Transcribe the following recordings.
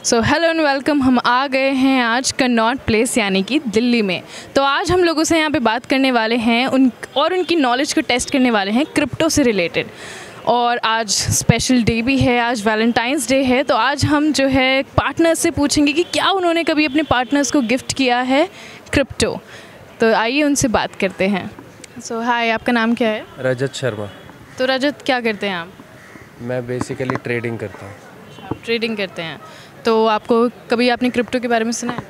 So hello and welcome. हम आ गए हैं आज कनॉट प्लेस यानी कि दिल्ली में। तो आज हम लोगों से यहाँ पे बात करने वाले हैं उनकी नॉलेज को टेस्ट करने वाले हैं क्रिप्टो से रिलेटेड। और आज स्पेशल डे भी है, आज वैलेंटाइंस डे है। तो आज हम जो है पार्टनर्स से पूछेंगे कि क्या उन्होंने कभी अपने पार्टनर्स को गिफ्ट किया है क्रिप्टो। तो आइए उनसे बात करते हैं। सो हाय, आपका नाम क्या है? रजत शर्मा। तो रजत, क्या करते हैं आप? मैं बेसिकली ट्रेडिंग करता हूँ। आप ट्रेडिंग करते हैं, तो आपको कभी आपने क्रिप्टो के बारे में सुना है?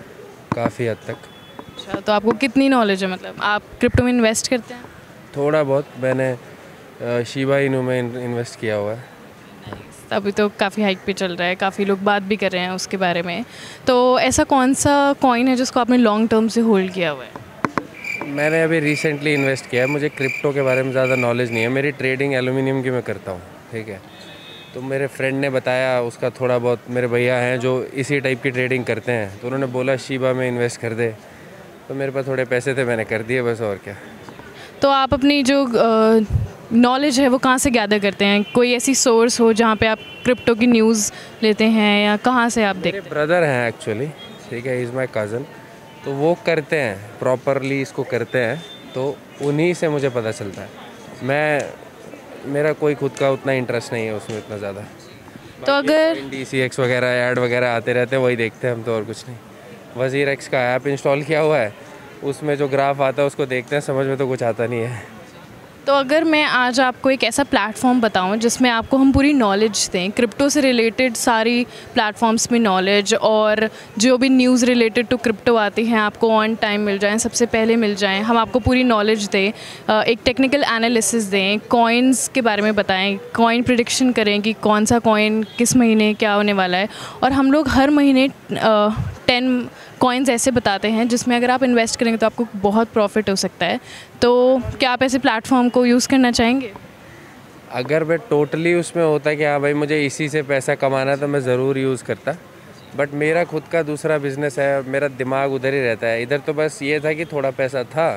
काफ़ी हद तक। अच्छा, तो आपको कितनी नॉलेज है? मतलब आप क्रिप्टो में इन्वेस्ट करते हैं? थोड़ा बहुत। मैंने शिबा इनू में इन्वेस्ट किया हुआ है। अभी तो काफ़ी हाइक पे चल रहा है, काफ़ी लोग बात भी कर रहे हैं उसके बारे में। तो ऐसा कौन सा कॉइन है जिसको आपने लॉन्ग टर्म से होल्ड किया हुआ है? मैंने अभी रिसेंटली इन्वेस्ट किया है। मुझे क्रिप्टो के बारे में ज़्यादा नॉलेज नहीं है। मेरी ट्रेडिंग एल्यूमिनियम की मैं करता हूँ, ठीक है। तो मेरे फ्रेंड ने बताया, उसका थोड़ा बहुत, मेरे भैया हैं जो इसी टाइप की ट्रेडिंग करते हैं, तो उन्होंने बोला शिबा में इन्वेस्ट कर दे। तो मेरे पास थोड़े पैसे थे, मैंने कर दिए बस, और क्या। तो आप अपनी जो नॉलेज है वो कहाँ से गैदर करते हैं? कोई ऐसी सोर्स हो जहाँ पे आप क्रिप्टो की न्यूज़ लेते हैं, या कहाँ से आप देखते हैं? मेरे ब्रदर हैं एक्चुअली, ठीक है, इज़ माई कज़न। तो वो करते हैं, प्रॉपरली इसको करते हैं, तो उन्हीं से मुझे पता चलता है। मेरा कोई खुद का उतना इंटरेस्ट नहीं है उसमें इतना ज़्यादा। तो अगर DCX वगैरह ऐड वगैरह आते रहते हैं, वही देखते हैं हम तो, और कुछ नहीं। वज़ीर एक्स का ऐप इंस्टॉल किया हुआ है, उसमें जो ग्राफ आता है उसको देखते हैं, समझ में तो कुछ आता नहीं है। तो अगर मैं आज आपको एक ऐसा प्लेटफॉर्म बताऊं जिसमें आपको हम पूरी नॉलेज दें, क्रिप्टो से रिलेटेड सारी प्लेटफॉर्म्स में नॉलेज, और जो भी न्यूज़ रिलेटेड टू क्रिप्टो आती हैं आपको ऑन टाइम मिल जाएं, सबसे पहले मिल जाएं, हम आपको पूरी नॉलेज दें, एक टेक्निकल एनालिसिस दें, कॉइन्स के बारे में बताएं, कॉइन प्रिडिक्शन करें कि कौन सा कॉइन किस महीने क्या होने वाला है। और हम लोग हर महीने 10 कॉइन्स ऐसे बताते हैं जिसमें अगर आप इन्वेस्ट करेंगे तो आपको बहुत प्रॉफिट हो सकता है। तो क्या आप ऐसे प्लेटफॉर्म को यूज़ करना चाहेंगे? अगर मैं टोटली उसमें होता कि हाँ भाई मुझे इसी से पैसा कमाना है, तो मैं ज़रूर यूज़ करता। बट मेरा खुद का दूसरा बिज़नेस है, मेरा दिमाग उधर ही रहता है। इधर तो बस ये था कि थोड़ा पैसा था,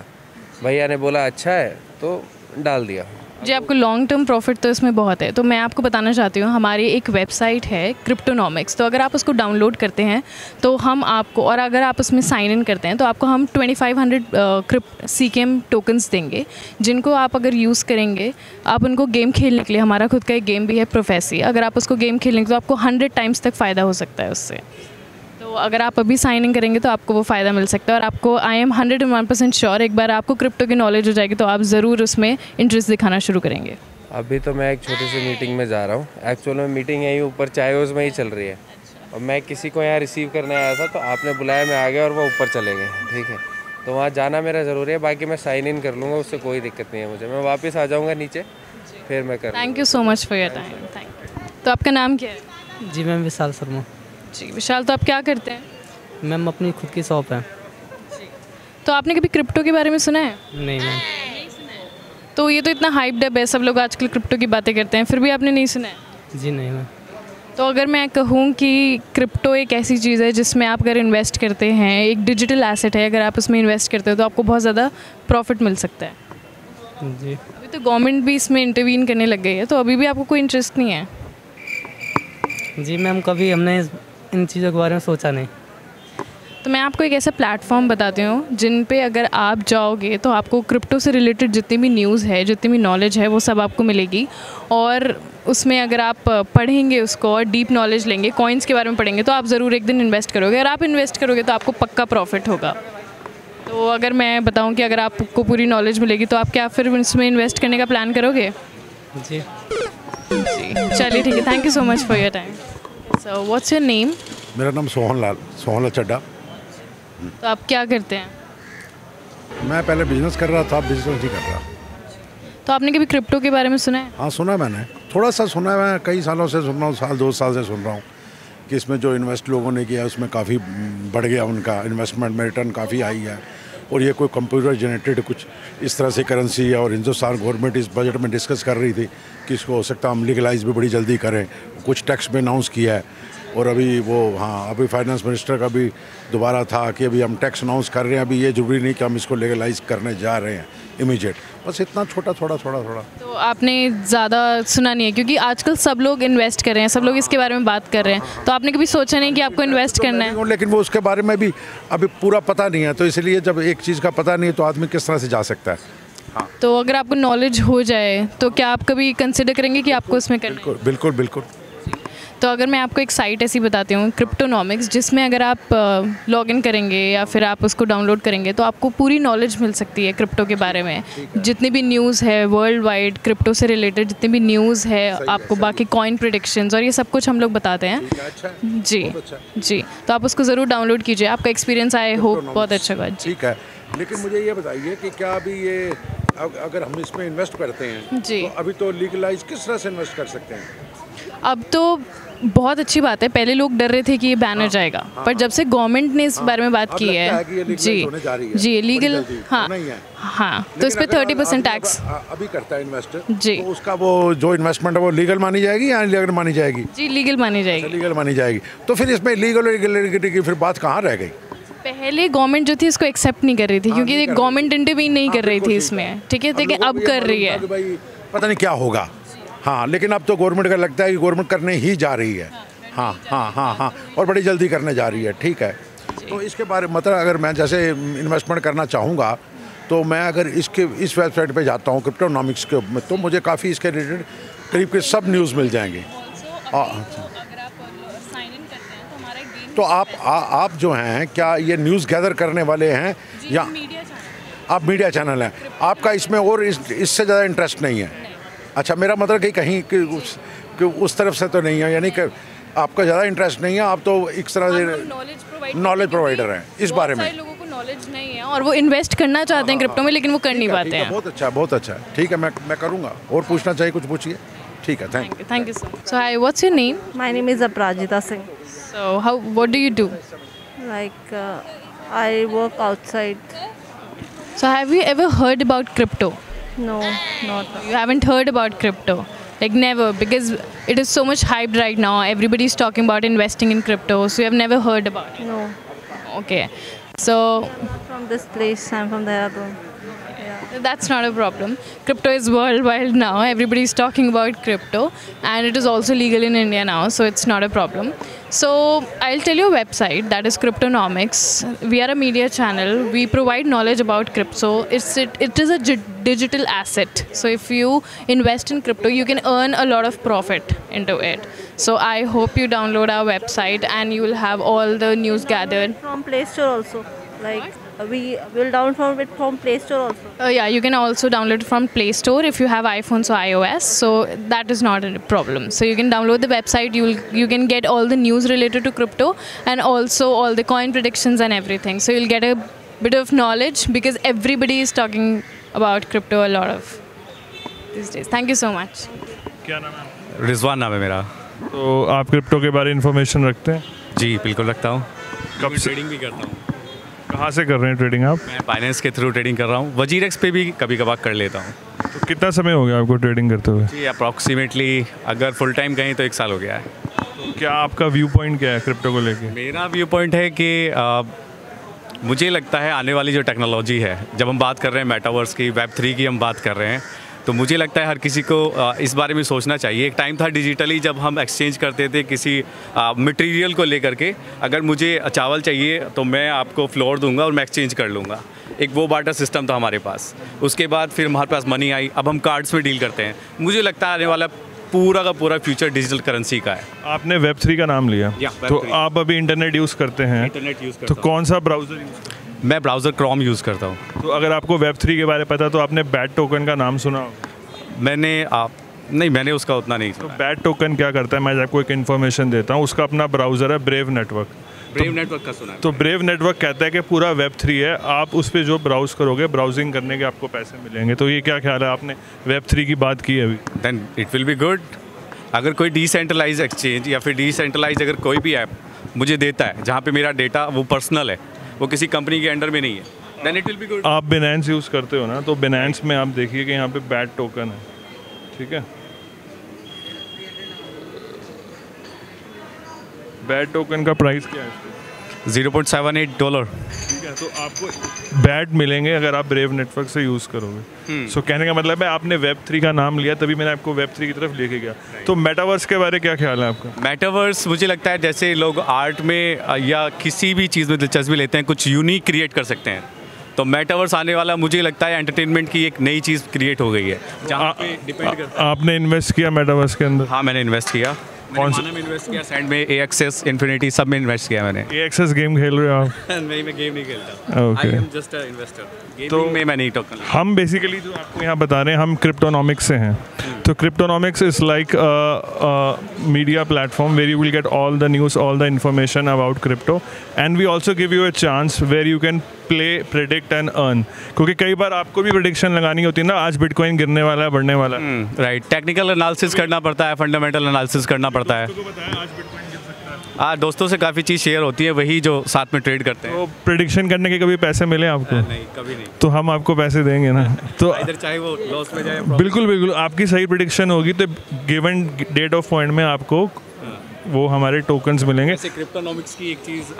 भैया ने बोला अच्छा है तो डाल दिया। जी, आपको लॉन्ग टर्म प्रॉफिट तो इसमें बहुत है। तो मैं आपको बताना चाहती हूँ, हमारी एक वेबसाइट है क्रिप्टोनॉमिक्स। तो अगर आप उसको डाउनलोड करते हैं तो हम आपको, और अगर आप उसमें साइन इन करते हैं तो आपको हम 2500 CKM टोकन्स देंगे, जिनको आप अगर यूज़ करेंगे, आप उनको गेम खेलने के लिए, हमारा खुद का एक गेम भी है प्रोफेसी, अगर आप उसको गेम खेलेंगे तो आपको 100 टाइम्स तक फ़ायदा हो सकता है उससे। तो अगर आप अभी साइन इन करेंगे तो आपको वो फ़ायदा मिल सकता है। और आपको आई एम 101% श्योर, एक बार आपको क्रिप्टो की नॉलेज हो जाएगी तो आप ज़रूर उसमें इंटरेस्ट दिखाना शुरू करेंगे। अभी तो मैं एक छोटी सी मीटिंग में जा रहा हूँ। एक्चुअल में मीटिंग यहीं ऊपर चाय हाउस में ही चल रही है, और मैं किसी को यहाँ रिसीव करने आया था, तो आपने बुलाया, मैं आ गया और वो ऊपर चले गए, ठीक है। तो वहाँ जाना मेरा ज़रूरी है। बाकी मैं साइन इन कर लूँगा, उससे कोई दिक्कत नहीं है मुझे। मैं वापस आ जाऊँगा नीचे, फिर मैं कर। Thank you so much for your time. Thank you. तो आपका नाम क्या है? जी मैम, विशाल शर्मा। जी विशाल, तो आप क्या करते हैं? मैम अपनी खुद की शॉप है। तो आपने कभी क्रिप्टो के बारे में सुना है? नहीं मैम। तो ये तो इतना हाइप्ड है, सब लोग आजकल क्रिप्टो की बातें करते हैं, फिर भी आपने नहीं सुना है? जी नहीं मैम। तो अगर मैं कहूँ कि क्रिप्टो एक ऐसी चीज़ है जिसमें आप अगर इन्वेस्ट करते हैं, एक डिजिटल एसेट है, अगर आप उसमें इन्वेस्ट करते हो तो आपको बहुत ज़्यादा प्रॉफिट मिल सकता है। जी। अभी तो गवर्नमेंट भी इसमें इंटरवीन करने लग गई है, तो अभी भी आपको कोई इंटरेस्ट नहीं है? जी मैम, कभी हमने इन चीज़ों के बारे में सोचा नहीं। तो मैं आपको एक ऐसा प्लेटफॉर्म बताती हूँ जिन पे अगर आप जाओगे तो आपको क्रिप्टो से रिलेटेड जितनी भी न्यूज़ है, जितनी भी नॉलेज है, वो सब आपको मिलेगी। और उसमें अगर आप पढ़ेंगे उसको और डीप नॉलेज लेंगे, कॉइन्स के बारे में पढ़ेंगे, तो आप ज़रूर एक दिन इन्वेस्ट करोगे। अगर आप इन्वेस्ट करोगे तो आपको पक्का प्रॉफिट होगा। तो अगर मैं बताऊँ कि अगर आपको पूरी नॉलेज मिलेगी तो आप क्या फिर इसमें इन्वेस्ट करने का प्लान करोगे? जी। चलिए ठीक है, thank you so much for your time. So what's your name? मेरा नाम सोहन लाल चड्ढा। तो आप क्या करते हैं? मैं पहले बिजनेस कर रहा था, बिजनेस नहीं कर रहा। तो आपने कभी क्रिप्टो के बारे में सुना है? हाँ सुना, मैंने थोड़ा सा सुना है। मैं कई सालों से सुन रहा हूँ, साल 2 साल से सुन रहा हूँ कि इसमें जो इन्वेस्ट लोगों ने किया उसमें काफ़ी बढ़ गया, उनका इन्वेस्टमेंट में रिटर्न काफ़ी आई है। और ये कोई कंप्यूटर जनरेटेड कुछ इस तरह से करेंसी है। और हिंदुस्तान गवर्नमेंट इस बजट में डिस्कस कर रही थी कि इसको हो सकता है हम लीगलाइज भी बड़ी जल्दी करें। कुछ टैक्स में अनाउंस किया है और अभी वो हाँ अभी फाइनेंस मिनिस्टर का भी दोबारा था कि अभी हम टैक्स अनाउंस कर रहे हैं, अभी ये जरूरी नहीं कि हम इसको लीगलाइज करने जा रहे हैं इमीडिएट, बस इतना छोटा थोड़ा। तो आपने ज़्यादा सुना नहीं है, क्योंकि आजकल सब लोग इन्वेस्ट कर रहे हैं, सब लोग इसके बारे में बात कर रहे हैं, तो आपने कभी सोचा नहीं कि आपको इन्वेस्ट करना है? लेकिन वो उसके बारे में भी अभी पूरा पता नहीं है, तो इसलिए जब एक चीज़ का पता नहीं है तो आदमी किस तरह से जा सकता है। हाँ, तो अगर आपको नॉलेज हो जाए तो क्या आप कभी कंसिडर करेंगे कि आपको इसमें करना है? बिल्कुल। तो अगर मैं आपको एक साइट ऐसी बताती हूँ, क्रिप्टोनॉमिक्स, जिसमें अगर आप लॉगिन करेंगे या फिर आप उसको डाउनलोड करेंगे तो आपको पूरी नॉलेज मिल सकती है क्रिप्टो के बारे में। जितनी भी न्यूज़ है वर्ल्ड वाइड क्रिप्टो से रिलेटेड, जितनी भी न्यूज़ है, आपको बाकी कॉइन प्रेडिक्शंस और ये सब कुछ हम लोग बताते हैं। जी, तो आप उसको ज़रूर डाउनलोड कीजिए, आपका एक्सपीरियंस आई होप बहुत अच्छा होगा। ठीक है, लेकिन मुझे ये बताइए कि क्या अभी ये अगर हम इसमें इन्वेस्ट करते हैं जी, तो अभी तो लीगलाइज किस तरह से इन्वेस्ट कर सकते हैं? अब तो बहुत अच्छी बात है। पहले लोग डर रहे थे कि ये बैन हो जाएगा, पर जब से गवर्नमेंट ने इस बारे में बात की है जी लीगल, हाँ, तो इस पर 30% टैक्स अभी करता है इन्वेस्टर जी, तो उसका वो जो इन्वेस्टमेंट है वो लीगल मानी जाएगी या इलीगल मानी जाएगी? जी लीगल मानी जाएगी। लीगल मानी जाएगी, तो फिर इसमें लीगल की फिर बात कहाँ रह गई? पहले गवर्नमेंट जो थी इसको एक्सेप्ट नहीं कर रही थी, क्योंकि गवर्नमेंट इंटरवीन नहीं कर रही थी इसमें, ठीक है, लेकिन अब कर रही है। पता नहीं क्या होगा, हाँ, लेकिन अब तो गवर्नमेंट का लगता है कि गवर्नमेंट करने ही जा रही है। हाँ, और बड़ी जल्दी करने जा रही है। ठीक है, तो इसके बारे में मतलब अगर मैं जैसे इन्वेस्टमेंट करना चाहूँगा तो मैं अगर इस वेबसाइट पे जाता हूँ क्रिप्टोनॉमिक्स के, तो मुझे काफ़ी इसके रिलेटेड करीब के सब न्यूज़ मिल जाएंगे। तो आप जो हैं क्या ये न्यूज़ गैदर करने वाले हैं या आप मीडिया चैनल हैं? आपका इसमें और इससे ज़्यादा इंटरेस्ट नहीं है? अच्छा, मेरा मतलब कि कहीं कि उस तरफ से तो नहीं है, यानी कि आपका ज़्यादा इंटरेस्ट नहीं है, आप तो एक तरह से नॉलेज प्रोवाइडर हैं इस बारे में। लोगों को नॉलेज नहीं है और वो इन्वेस्ट करना चाहते हैं क्रिप्टो में, लेकिन वो कर नहीं पाते हैं। बहुत अच्छा, ठीक है, मैं करूँगा। और पूछना चाहिए कुछ पूछिए। ठीक है, thank you so hi, what's your name? My name is Aparajita Singh. So what do you do? Like I work outside. So have you ever heard about crypto? No, not. You haven't heard about crypto? Like never, because it is so much hyped right now. Everybody is talking about investing in crypto, so you have never heard about it? No. Okay, so From this place, I'm from Dehradun. that's not a problem. Crypto is worldwide now. Everybody is talking about crypto, and it is also legal in India now, so it's not a problem. So I'll tell you a website, that is Cryptonomics. We are a media channel. We provide knowledge about crypto. It is a digital asset. So if you invest in crypto, you can earn a lot of profit into it. So I hope you download our website and you will have all the news gathered. From Play Store also. Like we will download it from Play Store also. Yeah, you can also download it from Play Store if you have iPhones or iOS. So that is not a problem. So you can download the website. You can get all the news related to crypto and also all the coin predictions and everything. So you'll get a bit of knowledge because everybody is talking about crypto a lot of these days. Thank you so much. क्या नाम है? रिजवान नाम है मेरा। तो आप crypto के बारे में इन्फॉर्मेशन रखते हैं? जी बिल्कुल रखता हूँ। कब से ट्रेडिंग भी करता हूँ। कहाँ से कर रहे हैं ट्रेडिंग आप? मैं फाइनेंस के थ्रू ट्रेडिंग कर रहा हूँ। वजीरेक्स पे भी कभी कभार कर लेता हूँ। तो कितना समय हो गया आपको ट्रेडिंग करते हुए? जी अप्रॉक्सीमेटली अगर फुल टाइम कहें तो 1 साल हो गया है। तो क्या आपका व्यू पॉइंट क्या है क्रिप्टो को लेके? मेरा व्यू पॉइंट है कि मुझे लगता है आने वाली जो टेक्नोलॉजी है, जब हम बात कर रहे हैं मेटावर्स की, Web3 की हम बात कर रहे हैं, तो मुझे लगता है हर किसी को इस बारे में सोचना चाहिए। एक टाइम था डिजिटली जब हम एक्सचेंज करते थे किसी मटेरियल को लेकर के, अगर मुझे चावल चाहिए तो मैं आपको फ्लोर दूंगा और मैं एक्सचेंज कर लूँगा। एक वो बार्टर सिस्टम था हमारे पास। उसके बाद फिर हमारे पास मनी आई, अब हम कार्ड्स में डील करते हैं। मुझे लगता है आने वाला पूरा का पूरा फ्यूचर डिजिटल करेंसी का है। आपने Web3 का नाम लिया, तो आप अभी इंटरनेट यूज़ करते हैं? इंटरनेट यूज़ तो कौन सा ब्राउज़र यूज़? मैं ब्राउज़र क्रोम यूज़ करता हूँ। तो अगर आपको Web3 के बारे में पता तो आपने बैट टोकन का नाम सुना? मैंने उसका उतना नहीं सुना। तो बैट टोकन क्या करता है, मैं आपको एक इन्फॉर्मेशन देता हूँ। उसका अपना ब्राउज़र है ब्रेव नेटवर्क। ब्रेव नेटवर्क का सुना है। तो ब्रेव नेटवर्क कहता है कि पूरा Web3 है, आप उस पर जो ब्राउज़ करोगे, ब्राउजिंग करने के आपको पैसे मिलेंगे। तो ये क्या ख्याल है, आपने Web3 की बात की है अभी? Then it will be good. अगर कोई डिसेंट्रलाइज एक्सचेंज या फिर डिसेंट्रलाइज अगर कोई भी ऐप मुझे देता है जहाँ पे मेरा डेटा वो पर्सनल है, वो किसी कंपनी के अंडर में नहीं है, then it will be good. आप बिनेंस यूज़ करते हो ना, तो बिनेंस में आप देखिए कि यहाँ पे बैट टोकन है, ठीक है। बैड टोकन का प्राइस क्या है इसका? $0.78। ठीक है, तो आपको बैट मिलेंगे अगर आप ब्रेव नेटवर्क से यूज़ करोगे। सो कहने का मतलब है आपने Web3 का नाम लिया, तभी मैंने आपको Web3 की तरफ लेके गया। तो मेटावर्स के बारे में क्या ख्याल है आपका? मेटावर्स मुझे लगता है जैसे लोग आर्ट में या किसी भी चीज़ में दिलचस्पी लेते हैं, कुछ यूनिक क्रिएट कर सकते हैं, तो मेटावर्स आने वाला मुझे लगता है एंटरटेनमेंट की एक नई चीज़ क्रिएट हो गई है, जहाँ पे डिपेंड करता है। आपने इन्वेस्ट किया मेटावर्स के अंदर? हाँ, मैंने इन्वेस्ट किया। कौन सा? मैंने इन्वेस्ट किया, सैंड में, AXS, इन्फिनिटी, सब में इन्वेस्ट किया मैंने। AXS गेम खेल रहे हो आप? नहीं, मैं गेम नहीं खेलता। Okay. I am just a investor. Gaming में मैं नहीं टोकन। हम बेसिकली जो आपको यहाँ बता रहे हैं, हम क्रिप्टोनॉमिक्स से हैं। तो Cryptonomics is like media platform where you will get all the news, all the information about crypto, and we also give you a chance where you can play, predict and earn. क्योंकि कई बार आपको भी prediction लगानी होती है ना, आज bitcoin गिरने वाला है, बढ़ने वाला है। राइट, टेक्निकल एनालिसिस करना पड़ता है, फंडामेंटल एनालिसिस करना पड़ता है। दोस्तों से काफ़ी चीज़ शेयर होती है, वही जो साथ में ट्रेड करते हैं। तो प्रेडिक्शन करने के कभी पैसे मिले आपको? नहीं, कभी नहीं। तो हम आपको पैसे देंगे ना। तो इधर चाहे वो लॉस में जाए, बिल्कुल बिल्कुल, आपकी सही प्रेडिक्शन होगी तो गिवन डेट ऑफ पॉइंट में आपको वो हमारे टोकन्स मिलेंगे। जैसे क्रिप्टोनॉमिक्स की एक चीज़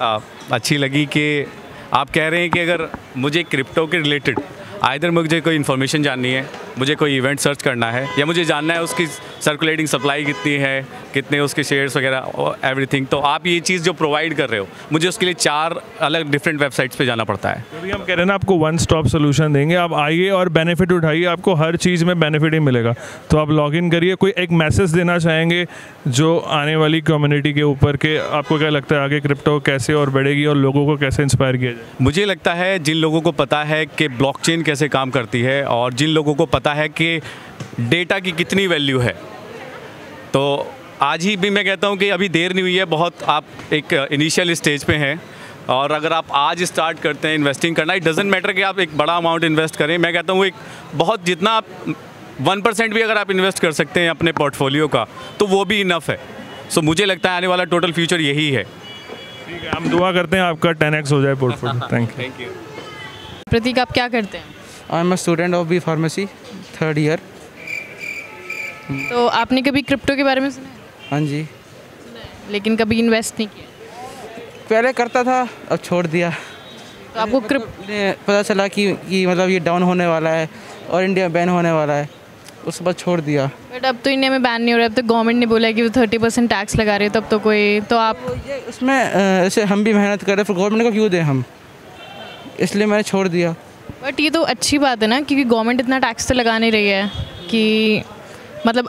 अच्छी लगी कि आप कह रहे हैं कि अगर मुझे क्रिप्टो के रिलेटेड आइदर मुझे कोई इन्फॉर्मेशन जाननी है, मुझे कोई इवेंट सर्च करना है, या मुझे जानना है उसकी सर्कुलेटिंग सप्लाई कितनी है, कितने उसके शेयर्स वगैरह, एवरीथिंग, तो आप ये चीज़ जो प्रोवाइड कर रहे हो, मुझे उसके लिए 4 अलग डिफरेंट वेबसाइट्स पे जाना पड़ता है। अभी हम कह रहे हैं ना आपको वन स्टॉप सोल्यूशन देंगे, आप आइए और बेनिफिट उठाइए, आपको हर चीज़ में बेनिफिट ही मिलेगा। तो आप लॉग इन करिए। कोई एक मैसेज देना चाहेंगे जो आने वाली कम्युनिटी के ऊपर के, आपको क्या लगता है आगे क्रिप्टो कैसे और बढ़ेगी और लोगों को कैसे इंस्पायर किया जाए? मुझे लगता है जिन लोगों को पता है कि ब्लॉकचेन कैसे काम करती है और जिन लोगों को पता है कि डेटा की कितनी वैल्यू है, तो आज ही भी मैं कहता हूँ कि अभी देर नहीं हुई है बहुत, आप एक इनिशियल स्टेज पे हैं, और अगर आप आज स्टार्ट करते हैं इन्वेस्टिंग करना, इट डजेंट मैटर कि आप एक बड़ा अमाउंट इन्वेस्ट करें। मैं कहता हूँ एक बहुत, जितना आप 1% भी अगर आप इन्वेस्ट कर सकते हैं अपने पोर्टफोलियो का, तो वो भी इनफ है। सो मुझे लगता है आने वाला टोटल फ्यूचर यही है। ठीक है, हम दुआ करते हैं आपका 10x हो जाए पोर्टफोलियो। Thank you. प्रतीक, आप क्या करते हैं? I am a student of B pharmacy, 3rd year. तो आपने कभी क्रिप्टो के बारे में सुना है? हाँ जी। लेकिन कभी इन्वेस्ट नहीं किया? पहले करता था, अब छोड़ दिया। तो आपको पता चला कि मतलब ये डाउन होने वाला है और इंडिया में बैन होने वाला है, उसके बाद छोड़ दिया। बट अब तो इंडिया में बैन नहीं हो रहा है, अब तो गवर्नमेंट ने बोला है कि वो 30% टैक्स लगा रहे हैं, तब तो कोई, तो आप ये उसमें ऐसे हम भी मेहनत कर रहे हैं, फिर गवर्नमेंट को क्यों दें हम, इसलिए मैंने छोड़ दिया। बट ये तो अच्छी बात है ना, क्योंकि गवर्नमेंट इतना टैक्स तो लगा नहीं रही है कि मतलब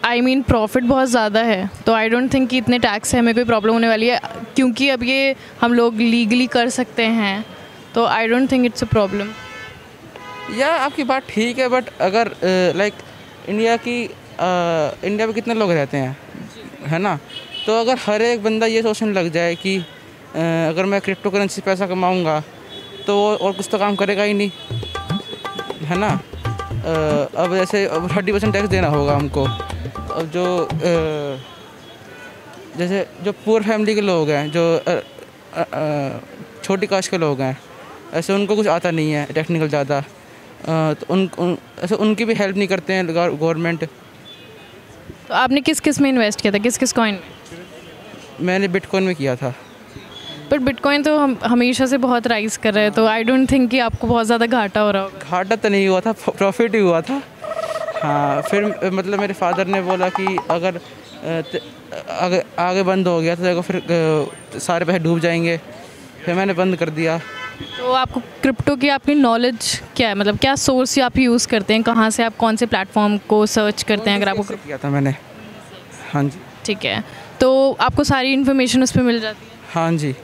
प्रॉफिट बहुत ज़्यादा है, तो आई डोंट थिंक कि इतने टैक्स से हमें कोई प्रॉब्लम होने वाली है, क्योंकि अब ये हम लोग लीगली कर सकते हैं, तो I don't think it's a problem. या आपकी बात ठीक है, बट अगर लाइक इंडिया में कितने लोग रहते हैं, है ना, तो अगर हर एक बंदा ये सोचने लग जाए कि अगर मैं क्रिप्टो करेंसी पैसा कमाऊँगा तो और कुछ तो काम करेगा ही नहीं, है ना। अब जैसे 30% टैक्स देना होगा हमको। अब जो जैसे जो पुअर फैमिली के लोग हैं, जो छोटी कास्ट के लोग हैं, ऐसे उनको कुछ आता नहीं है टेक्निकल ज़्यादा, तो ऐसे उनकी भी हेल्प नहीं करते हैं गवर्नमेंट। तो आपने किस में इन्वेस्ट किया था, किस कॉइन में? मैंने बिटकॉइन में किया था। बट बिटकॉइन तो हम हमेशा से बहुत राइज कर रहे हैं, तो आई डोंट थिंक कि आपको बहुत ज़्यादा घाटा हो रहा होगा। घाटा तो नहीं हुआ था, प्रॉफिट ही हुआ था। हाँ, फिर मतलब मेरे फादर ने बोला कि अगर आगे बंद हो गया तो देखो फिर सारे पैसे डूब जाएंगे, फिर मैंने बंद कर दिया। तो आपको क्रिप्टो की आपकी नॉलेज क्या है, मतलब क्या सोर्स आप यूज़ करते हैं, कहाँ से आप कौन से प्लेटफॉर्म को सर्च करते हैं? अगर आपको किया था मैंने। हाँ जी। ठीक है, तो आपको सारी इन्फॉर्मेशन उस पर मिल जाती है? हाँ जी।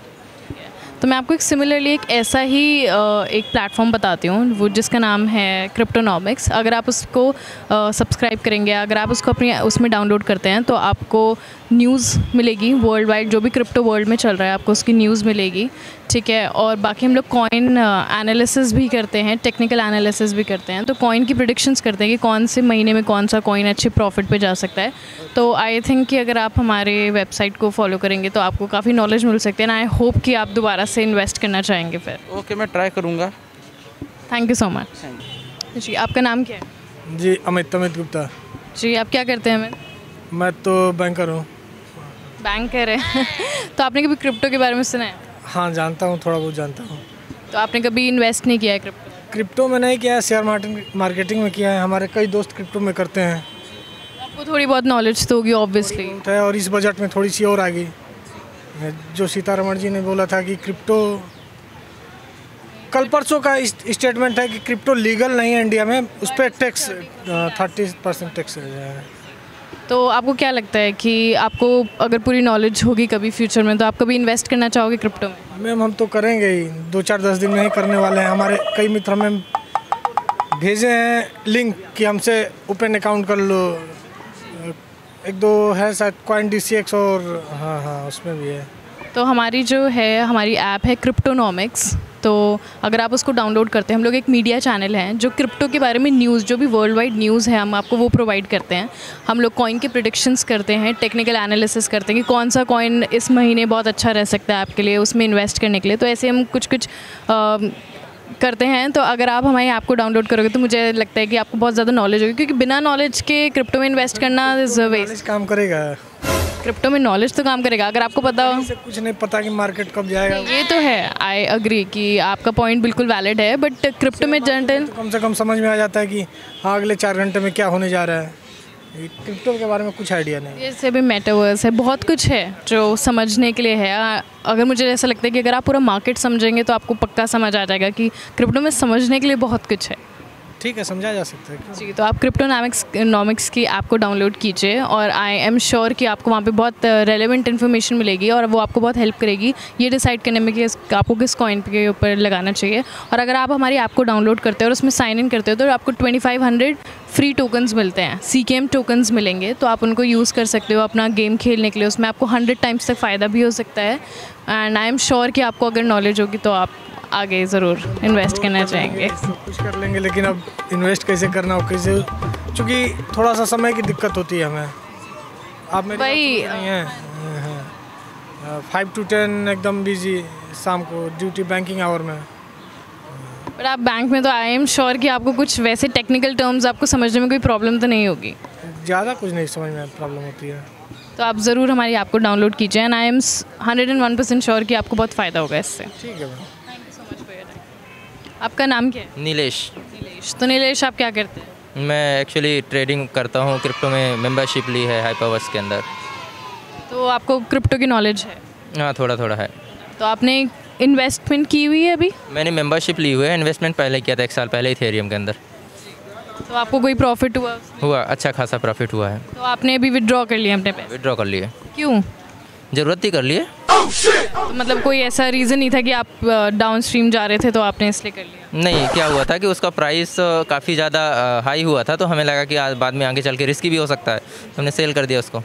तो मैं आपको एक सिमिलरली एक ऐसा ही एक प्लेटफॉर्म बताती हूँ, वो जिसका नाम है क्रिप्टोनॉमिक्स। अगर आप उसको सब्सक्राइब करेंगे, अगर आप उसको अपनी उसमें डाउनलोड करते हैं, तो आपको न्यूज़ मिलेगी वर्ल्ड वाइड, जो भी क्रिप्टो वर्ल्ड में चल रहा है आपको उसकी न्यूज़ मिलेगी। ठीक है, और बाकी हम लोग कॉइन एनालिसिस भी करते हैं, टेक्निकल एनालिसिस भी करते हैं, तो कॉइन की प्रेडिक्शंस करते हैं कि कौन से महीने में कौन सा कॉइन अच्छे प्रॉफिट पे जा सकता है। तो आई थिंक कि अगर आप हमारे वेबसाइट को फॉलो करेंगे तो आपको काफ़ी नॉलेज मिल सकती है, एंड आई होप कि आप दोबारा से इन्वेस्ट करना चाहेंगे फिर। ओके, मैं ट्राई करूँगा। Thank you so much. जी, आपका नाम क्या है? जी, अमित गुप्ता। जी, आप क्या करते हैं? मैं तो बैंकर हूँ। बैंकर है तो आपने कभी क्रिप्टो के बारे में सुना है? हाँ जानता हूँ, थोड़ा बहुत जानता हूँ। तो आपने कभी इन्वेस्ट नहीं किया है क्रिप्टो? क्रिप्टो में नहीं किया है, शेयर मार्केटिंग में किया है। हमारे कई दोस्त क्रिप्टो में करते हैं। आपको थोड़ी बहुत नॉलेज तो होगी ऑब्वियसली। है और इस बजट में थोड़ी सी और आ गई, जो सीतारमण जी ने बोला था कि क्रिप्टो, कल परसों का स्टेटमेंट है कि क्रिप्टो लीगल नहीं है इंडिया में, उस पर टैक्स 30% टैक्स है। तो आपको क्या लगता है कि आपको अगर पूरी नॉलेज होगी कभी फ्यूचर में तो आप कभी इन्वेस्ट करना चाहोगे क्रिप्टो में? मैम हम तो करेंगे ही, 2-4-10 दिन में ही करने वाले हैं। हमारे कई मित्र हमें भेजे हैं लिंक कि हमसे ओपन अकाउंट कर लो। 1-2 है शायद CoinDCX और हाँ उसमें भी है। तो हमारी जो है हमारी ऐप है क्रिप्टोनॉमिक्स, तो अगर आप उसको डाउनलोड करते हैं, हम लोग एक मीडिया चैनल हैं जो क्रिप्टो के बारे में न्यूज़, जो भी वर्ल्ड वाइड न्यूज़ है हम आपको वो प्रोवाइड करते हैं। हम लोग कॉइन के प्रेडिक्शंस करते हैं, टेक्निकल एनालिसिस करते हैं कि कौन सा कॉइन इस महीने बहुत अच्छा रह सकता है आपके लिए, उसमें इन्वेस्ट करने के लिए। तो ऐसे हम कुछ करते हैं। तो अगर आप हमारी ऐप को डाउनलोड करोगे तो मुझे लगता है कि आपको बहुत ज़्यादा नॉलेज होगी, क्योंकि बिना नॉलेज के क्रिप्टो में इन्वेस्ट करना इज़ वेस्ट। काम करेगा क्रिप्टो में नॉलेज तो काम करेगा अगर आपको पता हो। कुछ नहीं पता कि मार्केट कब जाएगा। ये तो है, आई अग्री कि आपका पॉइंट बिल्कुल वैलिड है, बट क्रिप्टो में जनरल कम से कम समझ में आ जाता है कि हाँ अगले 4 घंटे में क्या होने जा रहा है। क्रिप्टो के बारे में कुछ आइडिया नहीं। जैसे भी मेटावर्स है, बहुत कुछ है जो समझने के लिए है। अगर मुझे ऐसा लगता है कि अगर आप पूरा मार्केट समझेंगे तो आपको पक्का समझ आ जाएगा कि क्रिप्टो में समझने के लिए बहुत कुछ है। ठीक है, समझा जा सकता है जी। तो आप क्रिप्टोनॉमिक्स की ऐप को डाउनलोड कीजिए और आई एम श्योर कि आपको वहाँ पे बहुत रेलेवेंट इन्फॉर्मेशन मिलेगी और वो आपको बहुत हेल्प करेगी ये डिसाइड करने में कि आपको किस कॉइन के ऊपर लगाना चाहिए। और अगर आप हमारी ऐप को डाउनलोड करते हो और उसमें साइन इन करते हो तो आपको 2500 फ्री टोकन्स मिलते हैं, CKM टोकन्स मिलेंगे। तो आप उनको यूज़ कर सकते हो अपना गेम खेलने के लिए। उसमें आपको 100 टाइम्स तक फ़ायदा भी हो सकता है। एंड आई एम श्योर कि आपको अगर नॉलेज होगी तो आप आगे ज़रूर इन्वेस्ट करना चाहेंगे। कुछ कर लेंगे, लेकिन अब इन्वेस्ट कैसे करना हो, कैसे, क्योंकि थोड़ा सा समय की दिक्कत होती है हमें। आप मेरी भाई नहीं है 5 to 10 एकदम बिजी शाम को ड्यूटी बैंकिंग आवर में। पर आप बैंक में तो आई एम श्योर कि आपको कुछ वैसे टेक्निकल टर्म्स आपको समझने में कोई प्रॉब्लम तो नहीं होगी। ज़्यादा कुछ नहीं समझ में प्रॉब्लम होती है। तो आप ज़रूर हमारी ऐप को डाउनलोड कीजिए एंड आई एम 101% श्योर कि आपको बहुत फ़ायदा होगा इससे। ठीक है मैम। आपका नाम क्या है? नीलेश। तो नीलेश आप क्या करते हैं? मैं एक्चुअली ट्रेडिंग करता हूँ, क्रिप्टो में मेंबरशिप ली है हाइपरवर्स के अंदर। तो आपको क्रिप्टो की नॉलेज है? हाँ थोड़ा थोड़ा है। तो आपने इन्वेस्टमेंट की हुई है अभी? मैंने मेंबरशिप ली हुई है, इन्वेस्टमेंट पहले किया था 1 साल पहले इथेरियम के अंदर। तो आपको कोई प्रॉफिट हुआ? हुआ, अच्छा खासा प्रॉफिट हुआ है। तो आपने अभी विड्रॉ कर लिया अपने पैसे? विड्रॉ कर लिए। क्यों? ज़रूरत ही कर लिए। तो मतलब कोई ऐसा रीज़न नहीं था कि आप डाउन स्ट्रीम जा रहे थे तो आपने इसलिए कर लिया? नहीं, क्या हुआ था कि उसका प्राइस काफ़ी ज़्यादा हाई हुआ था, तो हमें लगा कि बाद में आगे चल के रिस्की भी हो सकता है, तो हमने सेल कर दिया उसको।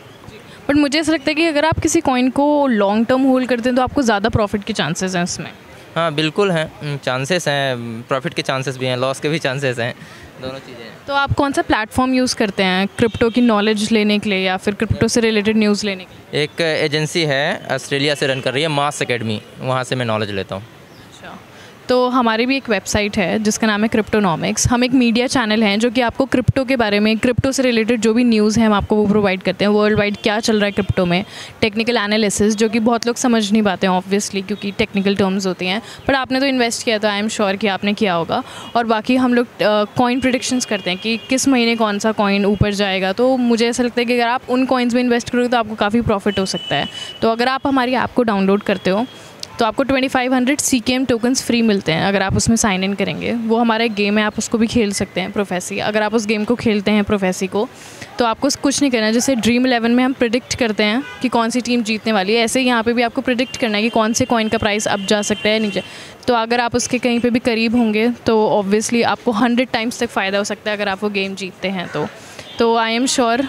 बट मुझे ऐसा लगता है कि अगर आप किसी कॉइन को लॉन्ग टर्म होल्ड करते हैं तो आपको ज़्यादा प्रॉफिट के चांसेस हैं उसमें। हाँ बिल्कुल हैं, चांसेस हैं, प्रॉफिट के चांसेस भी हैं, लॉस के भी चांसेस हैं, दोनों चीज़ें हैं। तो आप कौन सा प्लेटफॉर्म यूज़ करते हैं क्रिप्टो की नॉलेज लेने के लिए या फिर क्रिप्टो से रिलेटेड न्यूज़ लेने के लिए? एक एजेंसी है ऑस्ट्रेलिया से रन कर रही है, मास एकेडमी, वहाँ से मैं नॉलेज लेता हूँ। तो हमारी भी एक वेबसाइट है जिसका नाम है क्रिप्टोनॉमिक्स। हम एक मीडिया चैनल हैं जो कि आपको क्रिप्टो के बारे में, क्रिप्टो से रिलेटेड जो भी न्यूज़ है हम आपको वो प्रोवाइड करते हैं। वर्ल्ड वाइड क्या चल रहा है क्रिप्टो में, टेक्निकल एनालिसिस जो कि बहुत लोग समझ नहीं पाते हैं ऑब्वियसली क्योंकि टेक्निकल टर्म्स होती हैं, बट आपने तो इन्वेस्ट किया तो आई एम श्योर कि आपने किया होगा। और बाकी हम लोग कॉइन प्रेडिक्शंस करते हैं कि किस महीने कौन सा कॉइन ऊपर जाएगा। तो मुझे ऐसा लगता है कि अगर आप उन कॉइन्स में इन्वेस्ट करोगे तो आपको काफ़ी प्रॉफिट हो सकता है। तो अगर आप हमारी ऐप को डाउनलोड करते हो तो आपको 2500 CKM टोकन्स फ्री मिलते हैं अगर आप उसमें साइन इन करेंगे। वो हमारा एक गेम है, आप उसको भी खेल सकते हैं, प्रोफेसी। अगर आप उस गेम को खेलते हैं प्रोफेसी को तो आपको कुछ नहीं करना है। जैसे ड्रीम 11 में हम प्रिडिक्ट करते हैं कि कौन सी टीम जीतने वाली है, ऐसे ही यहाँ पे भी आपको प्रिडिक्ट करना है कि कौन से कॉइन का प्राइस अप जा सकता है नीचे। तो अगर आप उसके कहीं पे भी करीब होंगे तो ऑब्वियसली आपको 100 टाइम्स तक फ़ायदा हो सकता है अगर आप वो गेम जीतते हैं तो आई एम श्योर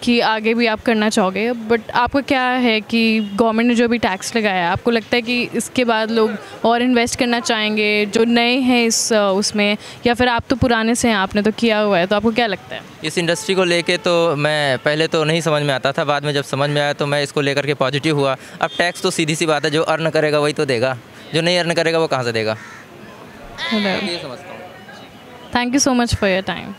कि आगे भी आप करना चाहोगे। बट आपको क्या है कि गवर्नमेंट ने जो भी टैक्स लगाया है, आपको लगता है कि इसके बाद लोग और इन्वेस्ट करना चाहेंगे जो नए हैं उसमें, या फिर आप तो पुराने से हैं, आपने तो किया हुआ है, तो आपको क्या लगता है? इस इंडस्ट्री को लेके तो मैं पहले तो नहीं समझ में आता था, बाद में जब समझ में आया तो मैं इसको लेकर के पॉजिटिव हुआ। अब टैक्स तो सीधी सी बात है, जो अर्न करेगा वही तो देगा, जो नहीं अर्न करेगा वो कहाँ से देगा, ये समझता हूँ। Thank you so much for your time.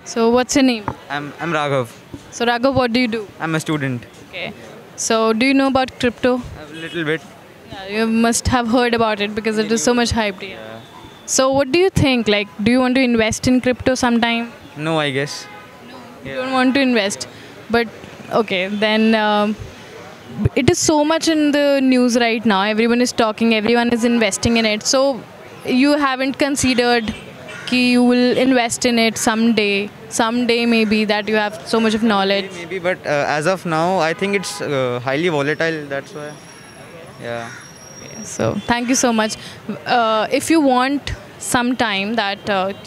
So what's your name? I'm Raghav. So Raghav, what do you do? I'm a student. Okay. So, do you know about crypto? A little bit. Yeah, you must have heard about it because it is so much hyped. Yeah. So, what do you think? Like, do you want to invest in crypto sometime? No, I guess. You don't want to invest, but okay, then it is so much in the news right now. Everyone is talking, everyone is investing in it. So you haven't considered कि you will invest in it someday maybe, that you have so much of knowledge. Maybe, but as of now, I think it's highly volatile. That's why. Yeah. So thank you so much. If you want some time that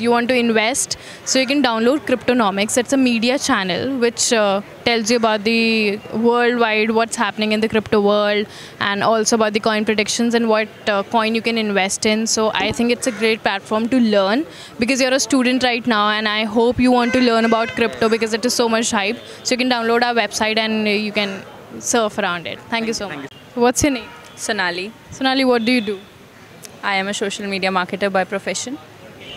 you want to invest, so you can download Cryptonomics. It's a media channel which tells you about the worldwide what's happening in the crypto world, and also about the coin predictions and what coin you can invest in. So I think it's a great platform to learn, because you're a student right now, and I hope you want to learn about crypto because it is so much hype. So you can download our website and you can surf around it. Thank you so much. What's your name? Sonali. Sonali, what do you do? I am a social media marketer by profession.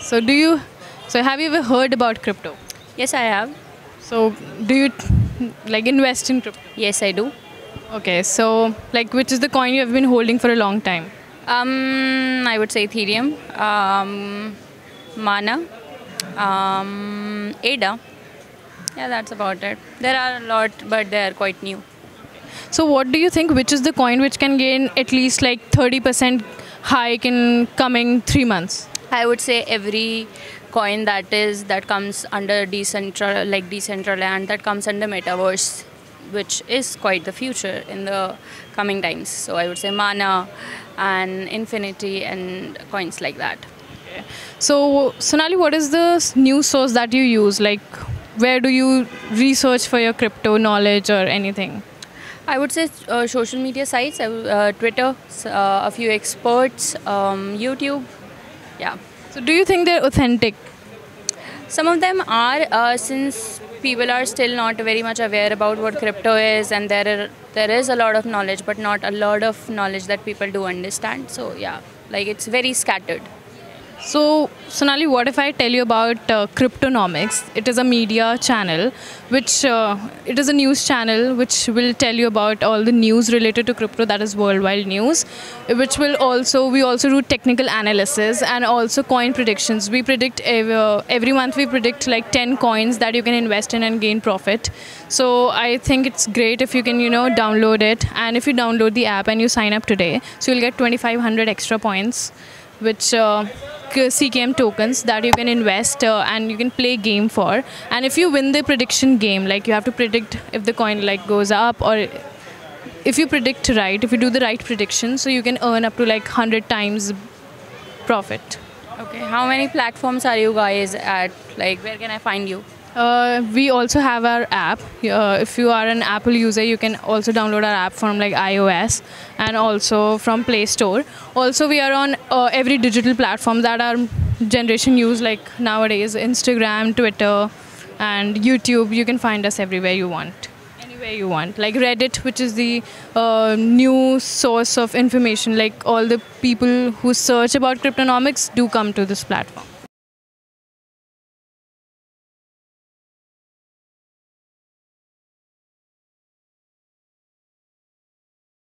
So have you ever heard about crypto? Yes, I have. So do you like invest in crypto? Yes, I do. Okay, so like which is the coin you have been holding for a long time? I would say Ethereum, Mana, ADA. Yeah, that's about it. There are a lot, but they are quite new. So what do you think, which is the coin which can gain at least like 30% hike in coming 3 months? I would say every coin that comes under Decentraland, that comes under Metaverse, which is quite the future in the coming times. So I would say Mana and Infinity and coins like that. Okay. So Sonali, what is the news source that you use? Like, where do you research for your crypto knowledge or anything? I would say social media sites, Twitter, a few experts, YouTube. Yeah. So do you think they're authentic? Some of them are, since people are still not very much aware about what crypto is, and there is a lot of knowledge, but not a lot of knowledge that people do understand. So yeah, like it's very scattered. So Sonali, what if I tell you about Cryptonomics? It is a media channel, which it is a news channel which will tell you about all the news related to crypto, that is worldwide news, which will also, we also do technical analysis and also coin predictions. We predict every month we predict like 10 coins that you can invest in and gain profit. So I think it's great if you can, download it, and if you download the app and you sign up today, so you'll get 2,500 extra points, which CKM tokens that you can invest and you can play game for. And if you win the prediction game, like you have to predict if the coin like goes up, or if you predict right, if you do the right prediction, so you can earn up to like 100 times profit. Okay, how many platforms are you guys at? Like, where can I find you? We also have our app. If you are an Apple user, you can also download our app from like iOS and also from Play Store. Also, we are on every digital platform that our generation use, like nowadays, Instagram, Twitter, and YouTube. You can find us everywhere you want, anywhere you want. Like Reddit, which is the new source of information. Like all the people who search about Cryptonomics do come to this platform.